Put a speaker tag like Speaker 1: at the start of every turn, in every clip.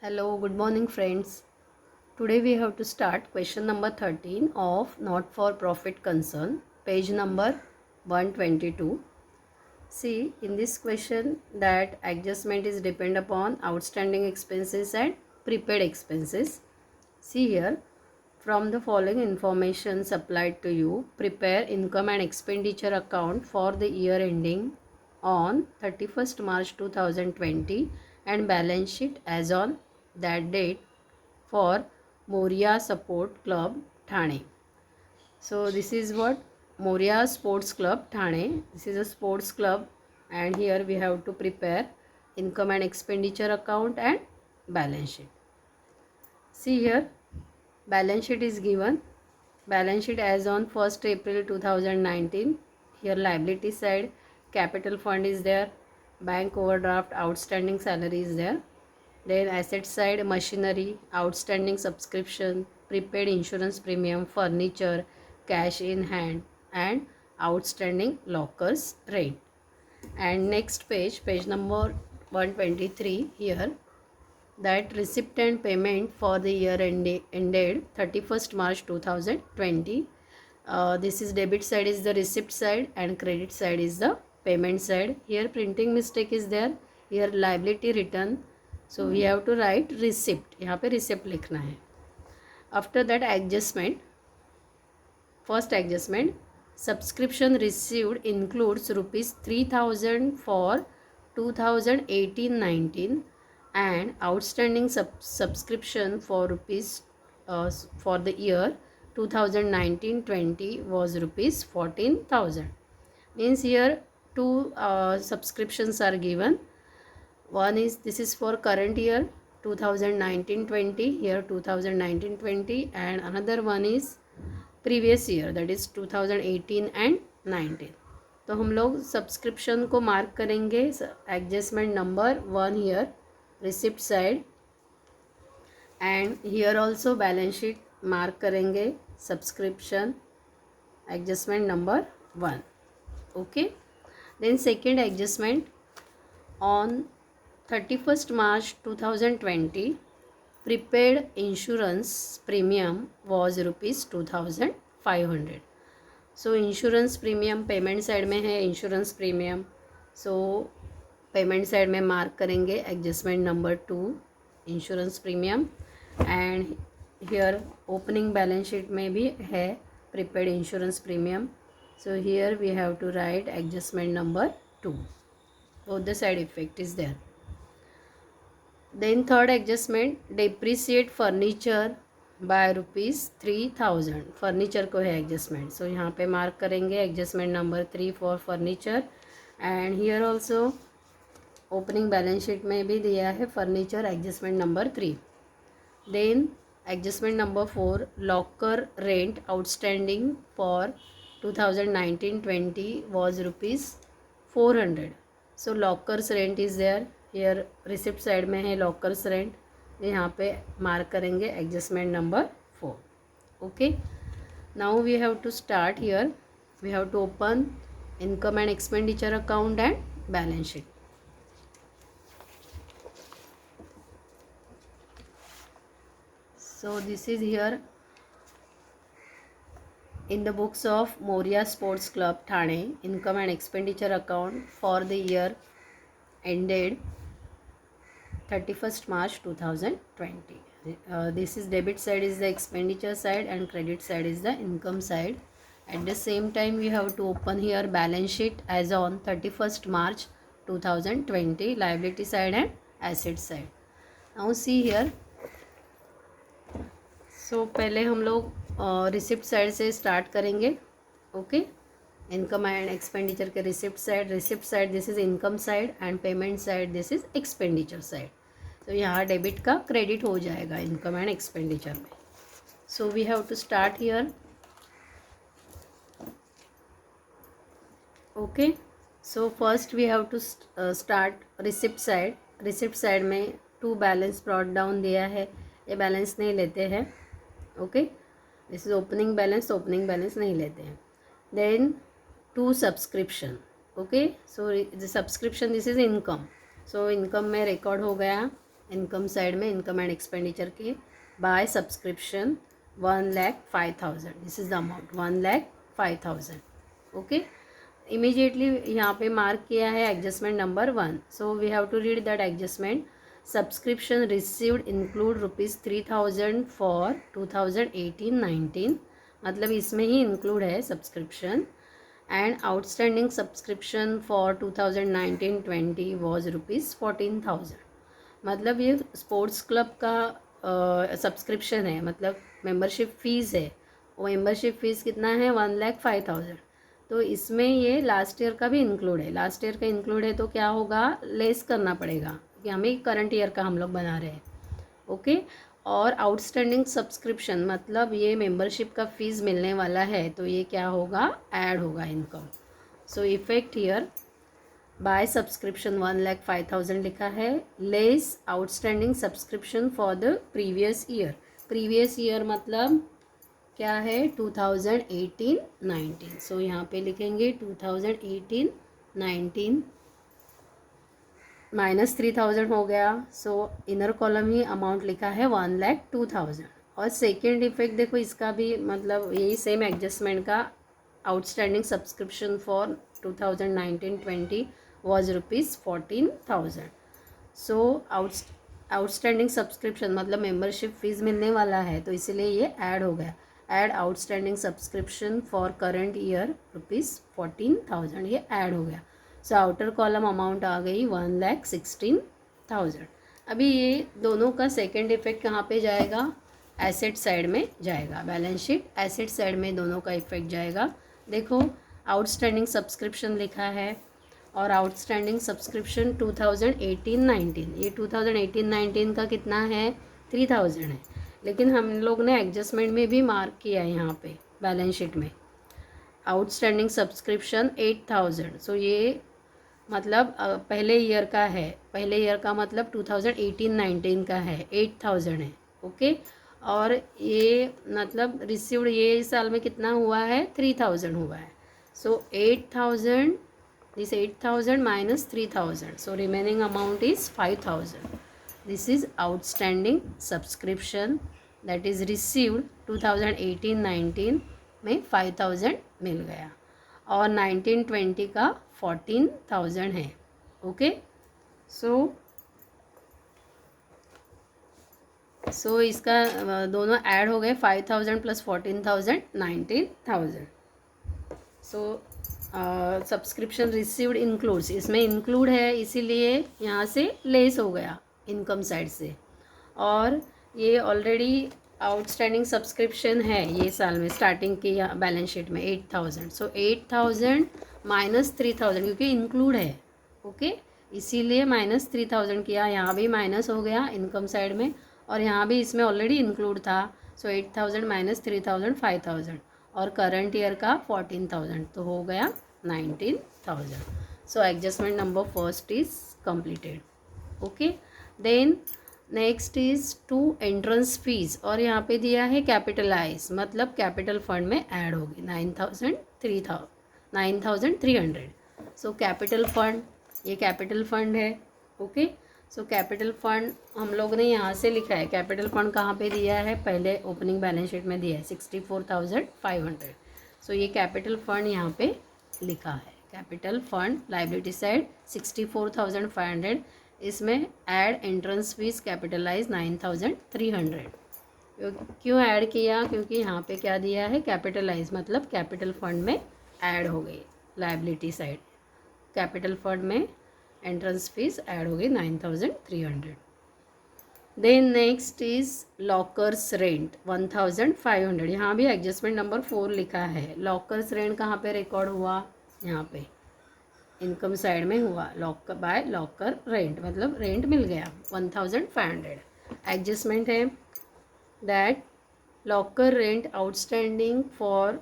Speaker 1: Hello, good morning friends. Today we have to start question number 13 of not for profit concern, page number 122. See, in this question that adjustment is depend upon outstanding expenses and prepaid expenses. See here, from the following information supplied to you, prepare income and expenditure account for the year ending on 31st March 2020 and balance sheet as on that date for Moria Support Club Thane. So this is what Moria Sports Club Thane. This is a sports club and here we have to prepare income and expenditure account and balance sheet. See here, balance sheet is given. Balance sheet as on 1st April 2019. Here liability side, capital fund is there, bank overdraft, outstanding salary is there. Then asset side, machinery, outstanding subscription, prepaid insurance premium, furniture, cash in hand and outstanding lockers rent. And next page, page number 123 here, that receipt and payment for the year ended 31st March 2020. This is debit side is the receipt side and credit side is the payment side. Here printing mistake is there. Here liability return. So we have to write receipt. यहाँ पे receipt लिखना है. After that adjustment, first adjustment, subscription received includes rupees 3000 for 2018-19 and outstanding subscription for rupees for the year 2019-20 was rupees 14,000. Means here two subscriptions are given. One is, this is for current year 2019-20, here 2019-20, and another one is previous year that is 2018 and 19. तो हम लोग subscription को mark करेंगे adjustment number 1 here receipt side and here also balance sheet mark करेंगे subscription adjustment number 1. Okay, then second adjustment on 31st March 2020 prepaid insurance premium was rupees 2500. So insurance premium payment side में है insurance premium. So payment side में mark करेंगे adjustment number 2 insurance premium and here opening balance sheet में भी है prepaid insurance premium. So here we have to write adjustment number 2. Both the side effect is there. Then third adjustment, depreciate furniture by rupees 3000. Furniture को है adjustment. So यहाँ पे mark करेंगे adjustment number 3 for furniture and here also opening balance sheet में भी दिया है furniture adjustment number 3. Then adjustment number 4, locker rent outstanding for 2019-20 was rupees 400. So lockers rent is there. Here receipt side में है lockers rent. यहाँ पे mark करेंगे adjustment number 4. Okay, now we have to start here. We have to open income and expenditure account and balance sheet. So this is here in the books of Moria Sports Club Thane, income and expenditure account for the year ended 31st March 2020. This is debit side is the expenditure side and credit side is the income side. At the same time we have to open here balance sheet as on 31st March 2020, liability side and asset side. Now see here. So पहले हम लोग receipt side से start करेंगे. Okay, income and expenditure के receipt side this is income side and payment side this is expenditure side. तो यहाँ debit का credit हो जाएगा इनकम एंड एक्सपेंडिचर में. So we have to start here. Okay, so first we have to start receipt side. Receipt side में 2 balance brought down दिया है, ये बैलेंस नहीं लेते हैं. Okay, this is opening balance नहीं लेते हैं. Then 2 subscription. Okay, so the subscription this is income. So income में रिकॉर्ड हो गया इनकम साइड में इनकम एंड एक्सपेंडिचर के by subscription 1,05,000, this is the amount 1,05,000. Okay, immediately यहाँ पे मार्क किया है adjustment number 1. So we have to read that adjustment. Subscription received include ₹3,000 for 2018-19, मतलब इसमें ही इंक्लूड है subscription. And outstanding subscription for 2019-20 was ₹14,000. मतलब ये स्पोर्ट्स क्लब का सब्सक्रिप्शन है, मतलब मेंबरशिप फ़ीस है. वो मेंबरशिप फ़ीस कितना है 1,05,000. तो इसमें ये लास्ट ईयर का भी इंक्लूड है. लास्ट ईयर का इंक्लूड है तो क्या होगा, लेस करना पड़ेगा कि हमें करंट ईयर का हम लोग बना रहे हैं. ओके, और आउटस्टैंडिंग सब्सक्रिप्शन मतलब ये मेंबरशिप का फ़ीस मिलने वाला है तो ये क्या होगा, ऐड होगा income. So effect year by subscription 1,05,000 लिखा है, less outstanding subscription for the previous year. Previous year मतलब क्या है 2018-19. सो यहाँ पे लिखेंगे 2018-19 माइनस 3,000 हो गया. सो इनर कॉलम ही अमाउंट लिखा है 1,02,000. और सेकेंड इफेक्ट देखो इसका भी मतलब यही सेम एडजस्टमेंट का. Outstanding subscription for 2019-20 was ₹14,000. So outstanding subscription मतलब मेंबरशिप फीस मिलने वाला है तो इसीलिए ये ऐड हो गया. Add outstanding subscription for current year ₹14,000, ये ऐड हो गया. सो आउटर कॉलम अमाउंट आ गई 1,16,000. अभी ये दोनों का सेकेंड इफेक्ट कहाँ पे जाएगा, एसेट साइड में जाएगा. बैलेंस शीट एसेट साइड में दोनों का इफेक्ट जाएगा. देखो आउटस्टैंडिंग सब्सक्रिप्शन लिखा है और आउटस्टैंडिंग सब्सक्रिप्शन 2018-19, ये 2018-19 का कितना है 3,000 है. लेकिन हम लोग ने एडजस्टमेंट में भी मार्क किया है यहाँ पे बैलेंस शीट में आउटस्टैंडिंग सब्सक्रिप्शन 8,000. सो ये मतलब पहले ईयर का है, पहले ईयर का मतलब 2018-19 का है, 8,000 है. ओके, और ये मतलब रिसीव्ड ये साल में कितना हुआ है 3,000 हुआ है. सो 8,000, this 8,000 minus 3,000, so remaining amount is 5,000. This is outstanding subscription that is received 2018-19 में 5,000 मिल गया और 19-20 का 14,000 है. ओके, सो इसका दोनों ऐड हो गए 5,000 प्लस 14,000 19,000. सो सब्सक्रिप्शन रिसीव्ड इंक्लूड्स, इसमें इंक्लूड है इसीलिए यहाँ से लेस हो गया इनकम साइड से. और ये ऑलरेडी आउटस्टैंडिंग सब्सक्रिप्शन है ये साल में स्टार्टिंग की बैलेंस शीट में 8,000. सो 8,000 माइनस 3,000 क्योंकि इंक्लूड है. ओके, इसीलिए माइनस 3,000 किया. यहाँ भी माइनस हो गया इनकम साइड में और यहाँ भी इसमें ऑलरेडी इंक्लूड था. सो 8,000 माइनस 3,000 5,000 और करंट ईयर का 14,000 तो हो गया 19,000. So adjustment number first is completed. Okay, then next is two entrance fees और यहाँ पे दिया है कैपिटलाइज मतलब कैपिटल फंड में ऐड होगी 9,300. सो कैपिटल फंड, ये कैपिटल फंड है. ओके, सो कैपिटल फंड हम लोग ने यहाँ से लिखा है. कैपिटल फंड कहाँ पे दिया है, पहले ओपनिंग बैलेंस शीट में दिया है 64,500. सो ये कैपिटल फंड यहाँ पे लिखा है. कैपिटल फंड लाइबिलिटी साइड 64,500, इसमें ऐड एंट्रेंस फीस कैपिटलाइज 9,300. क्यों ऐड किया, क्योंकि यहाँ पे क्या दिया है कैपिटलाइज मतलब कैपिटल फंड में ऐड हो गई लाइबिलिटी साइड. कैपिटल फंड में एंट्रेंस फीस ऐड हो गई 9,300. Then next is lockers rent 1,500. यहाँ भी एडजस्टमेंट नंबर 4 लिखा है. लॉकर्स रेंट कहाँ पे रिकॉर्ड हुआ, यहाँ पे इनकम साइड में हुआ. लॉकर बाय लॉकर रेंट मतलब रेंट मिल गया 1,500. एडजस्टमेंट है that locker rent outstanding for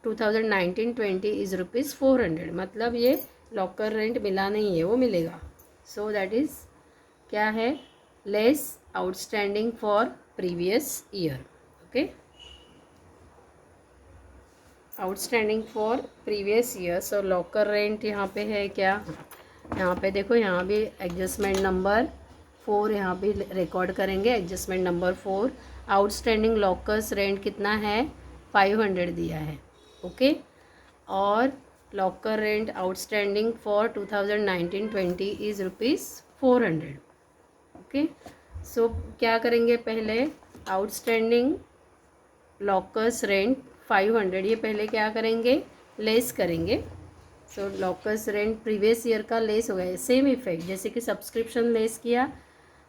Speaker 1: 2019-20 is ₹400. मतलब ये लॉकर रेंट मिला नहीं है, वो मिलेगा. सो दैट इज़ क्या है, less outstanding for previous year. Okay, outstanding for previous year. So locker rent यहाँ पे है क्या, यहाँ पे देखो, यहाँ भी एडजस्टमेंट नंबर 4 यहाँ पे रिकॉर्ड करेंगे, adjustment number 4। Outstanding lockers rent कितना है, 500 दिया है, ओके। और locker rent outstanding for 2019-20 is ₹400, okay. So क्या करेंगे, पहले आउटस्टैंडिंग लॉकर्स रेंट 500, ये पहले क्या करेंगे, लेस करेंगे। सो लॉकर्स रेंट प्रीवियस ईयर का लेस हो गया, सेम इफेक्ट जैसे कि सब्सक्रिप्शन लेस किया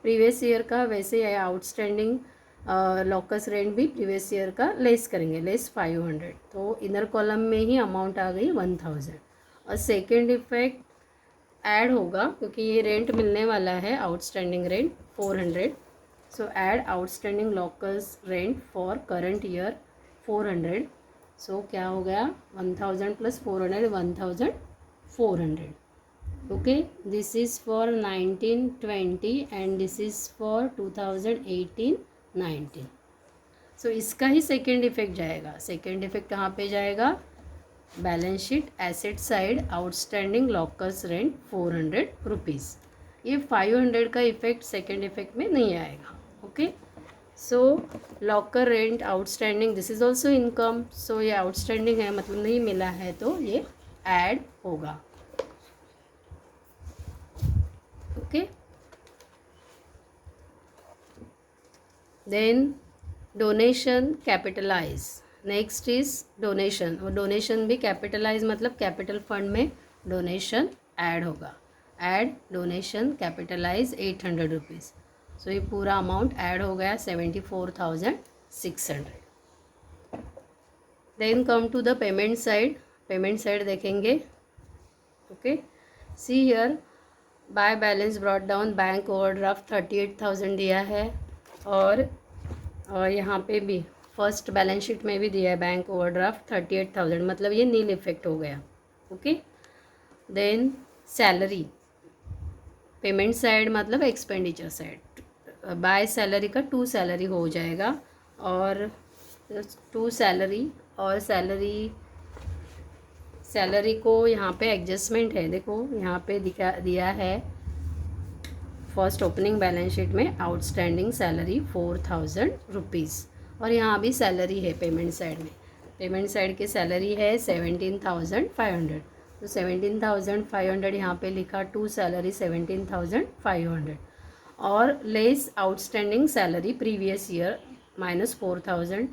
Speaker 1: प्रीवियस ईयर का, वैसे है आउटस्टैंडिंग लॉकर्स रेंट भी प्रीवियस ईयर का लेस करेंगे, लेस 500। तो इनर कॉलम में ही अमाउंट आ गई 1000। और सेकेंड इफेक्ट ऐड होगा क्योंकि ये रेंट मिलने वाला है, outstanding rent 400। So add outstanding lockers rent for current year 400। सो क्या हो गया, 1000 + 400 1400, okay. This is for 1920 and this is for 2018-19। सो इसका ही सेकेंड इफेक्ट जाएगा। सेकेंड इफेक्ट कहाँ पे जाएगा, balance sheet asset side, outstanding lockers rent ₹400। ये 500 का इफेक्ट सेकेंड इफेक्ट में नहीं आएगा, okay. So locker rent outstanding, this is also income. So ये आउटस्टैंडिंग है, मतलब नहीं मिला है, तो ये ऐड होगा, okay. Then donation capitalise, next is donation. और डोनेशन भी कैपिटलाइज मतलब कैपिटल फंड में डोनेशन ऐड होगा। Add donation capitalise ₹800। सो ये पूरा अमाउंट ऐड हो गया 74,600। Then come to the payment side. Payment side देखेंगे, okay. See here by balance brought down, bank overdraft 38,000 दिया है। और यहाँ पे भी फर्स्ट बैलेंस शीट में भी दिया है बैंक ओवरड्राफ्ट 38,000, मतलब ये नील इफेक्ट हो गया, okay. Then salary, payment side मतलब एक्सपेंडिचर साइड, बाय सैलरी का टू सैलरी हो जाएगा। और टू सैलरी, और सैलरी को यहाँ पे एडजस्टमेंट है, देखो यहाँ पे दिया है फर्स्ट ओपनिंग बैलेंस शीट में आउटस्टैंडिंग सैलरी ₹4,000। और यहाँ भी सैलरी है पेमेंट साइड में, पेमेंट साइड की सैलरी है 17,500। तो 17,500 यहाँ पे लिखा, टू सैलरी 17,500 और less outstanding salary previous year -4,000,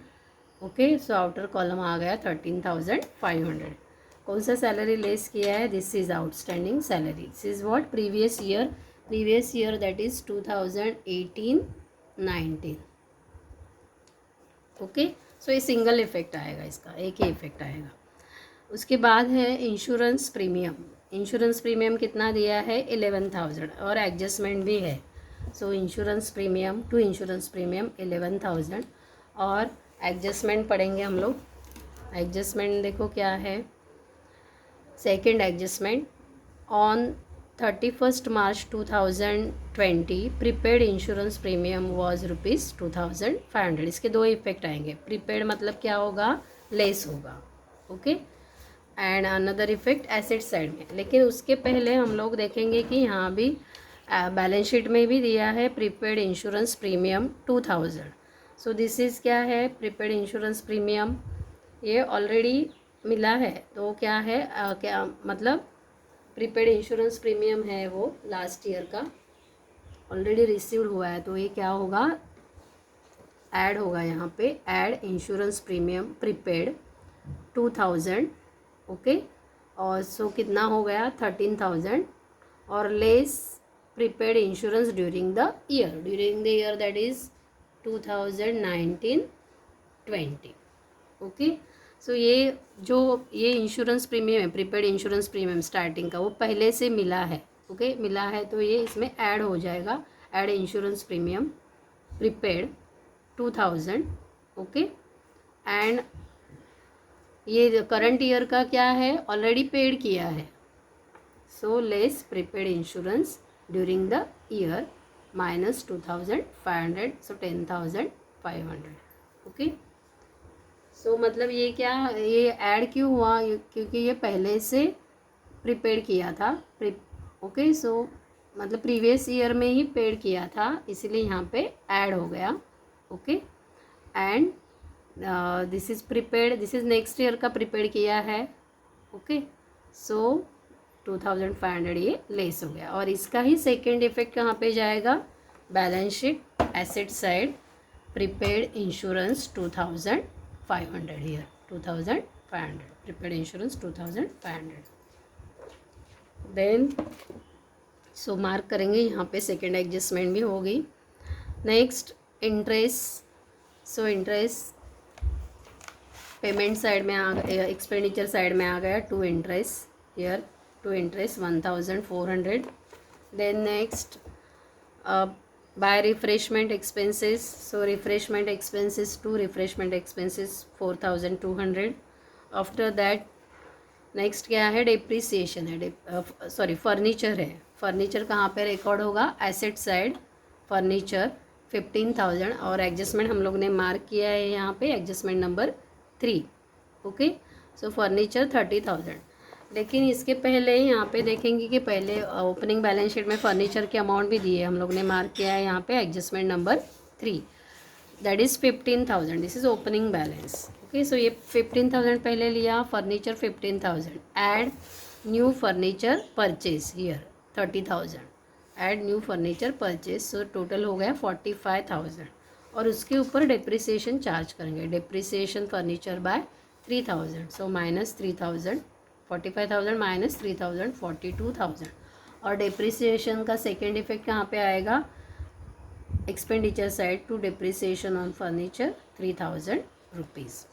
Speaker 1: okay. So outer column आ गया 13,500। कौन सा सैलरी लेस किया है, this is outstanding salary, this is what previous year that is 2018-19, okay. So ये सिंगल इफेक्ट आएगा, इसका एक ही इफेक्ट आएगा। उसके बाद है इंश्योरेंस प्रीमियम। इंश्योरेंस प्रीमियम कितना दिया है, 11,000 और एडजस्टमेंट भी है। सो इंश्योरेंस प्रीमियम 11,000 और एडजस्टमेंट पढ़ेंगे हम लोग। एडजस्टमेंट देखो क्या है, second adjustment on 31st March 2020 prepaid insurance premium was ₹2,500। इसके दो इफेक्ट आएंगे, प्रीपेड मतलब क्या होगा, लेस होगा, okay. And another effect asset side में। लेकिन उसके पहले हम लोग देखेंगे कि यहाँ भी बैलेंस शीट में भी दिया है prepaid insurance premium 2,000। So this is क्या है, प्रीपेड इंश्योरेंस प्रीमियम ये ऑलरेडी मिला है, तो क्या है क्या मतलब प्रीपेड इंश्योरेंस प्रीमियम है वो लास्ट ईयर का ऑलरेडी रिसीव्ड हुआ है, तो ये क्या होगा, ऐड होगा यहाँ पे, add insurance premium prepaid 2,000, okay. और सो कितना हो गया 13,000 और less prepaid insurance during the year that is 2019-20, okay. So ये जो ये इंश्योरेंस प्रीमियम है, प्रीपेड इंश्योरेंस प्रीमियम स्टार्टिंग का वो पहले से मिला है, ओके, मिला है, तो ये इसमें ऐड हो जाएगा, add insurance premium prepaid 2,000, okay. And ये करंट ईयर का क्या है, ऑलरेडी पेड किया है, so less prepaid insurance during the year -2,500, so 10,500, okay. So मतलब ये क्या, ये ऐड क्यों हुआ, क्योंकि ये पहले से प्रीपेड किया था, ओके। सो मतलब प्रीवियस ईयर में ही पेड किया था, इसीलिए यहाँ पे ऐड हो गया. Okay, and this is prepaid, this is next year का प्रीपेड किया है. ओके, सो 2500 ये लेस हो गया. और इसका ही सेकेंड इफेक्ट कहाँ पे जाएगा, balance sheet asset side prepaid insurance 2500 here 2500 prepaid insurance 2500. Then so mark करेंगे, यहाँ पे सेकेंड एडजस्टमेंट भी हो गई. Next interest. So interest payment side में आ गया, एक्सपेंडिचर साइड में आ गया. To interest here, to interest 1400. Then next by refreshment expenses. So refreshment expenses, to refreshment expenses 4200. After that next क्या है, डेप्रिसिएशन है. सॉरी फर्नीचर है. फर्नीचर कहाँ पे रिकॉर्ड होगा, एसेट साइड फर्नीचर 15,000. और एडजस्टमेंट हम लोग ने मार्क किया है यहाँ पे, adjustment number 3. Okay, so furniture 30,000. लेकिन इसके पहले यहाँ पे देखेंगे कि पहले ओपनिंग बैलेंस शीट में फर्नीचर के अमाउंट भी दिए, हम लोग ने मार्क किया है यहाँ पे adjustment number 3, that is 15,000. This is opening balance. Okay, so ये 15,000 पहले लिया, furniture 15,000. Add new furniture purchase here 30,000. Add new furniture purchase, so total हो गया 45,000. और उसके ऊपर डेप्रिसिएशन चार्ज करेंगे. Depreciation furniture by 3,000, so minus 3,000. 45,000 minus 3,000 42,000. और डेप्रिसिएशन का सेकेंड इफेक्ट कहाँ पे आएगा, expenditure side to depreciation on furniture 3,000 rupees.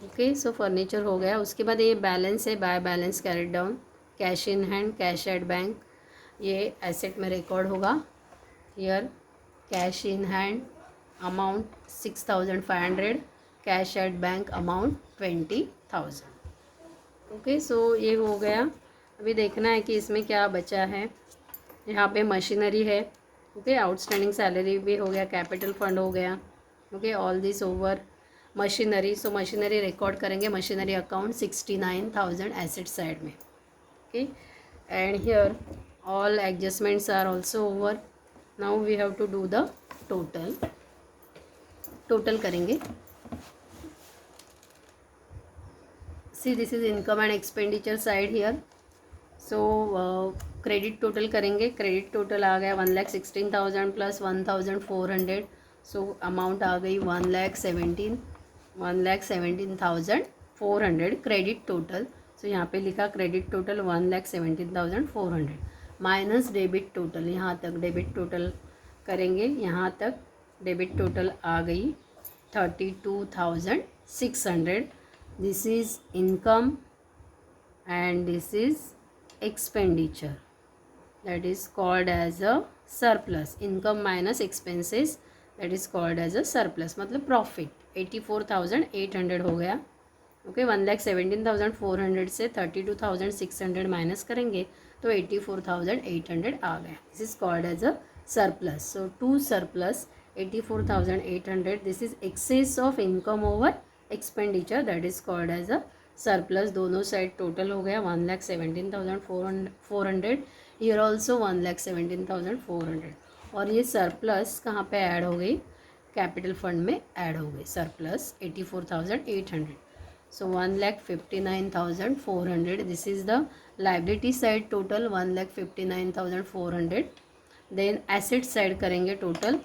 Speaker 1: Okay, so furniture हो गया. उसके बाद ये बैलेंस है, by balance carried down. Cash in hand, cash at bank, ये एसेट में रिकॉर्ड होगा. Here cash in hand amount 6,500, cash at bank amount 20,000. Okay, so ये हो गया. अभी देखना है कि इसमें क्या बचा है. यहाँ पे मशीनरी है. ओके, आउटस्टैंडिंग सैलरी भी हो गया, कैपिटल फंड हो गया. Okay, all this over machinery. So machinery record करेंगे, मशीनरी अकाउंट 69,000 एसेट साइड में. Okay, and here all adjustments are also over. Now we have to do the total. Total करेंगे. See this is income and expenditure side here. So credit total करेंगे. Credit total आ गया 1,16,000 plus 1,400. So amount आ गई 1,17,400 credit total. सो यहाँ पे लिखा credit total 1,17,400 minus debit total. यहाँ तक डेबिट टोटल करेंगे, यहाँ तक डेबिट टोटल आ गई 32,600. This is income and this is expenditure, that is called as a surplus. income minus expenses, that is called as a surplus, मतलब profit. 84,800 हो गया. Okay, 1,17,400 से 32,600 माइनस करेंगे तो 84,800 आ गया. This is called as a surplus. So to surplus 84,800, this is excess of income over expenditure, that is called as a surplus. दोनों side total हो गया 1,17,400. Year also 1,17,400. और ये सरप्लस कहाँ पे ऐड हो गई, कैपिटल फंड में ऐड हो गई surplus 84,800. So 1,59,400. This is the liability side total 1,59,400. Then asset side करेंगे total.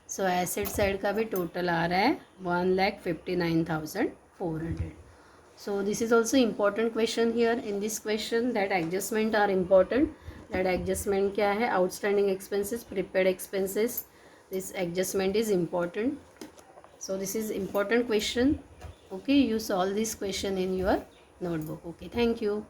Speaker 1: So asset side का भी total आ रहा है 1,59,400. So this is also important question here. In this question that adjustment are important. That adjustment क्या है, outstanding expenses, prepaid expenses. This adjustment is important. So this is important question. Okay, you solve this question in your notebook. Okay, thank you.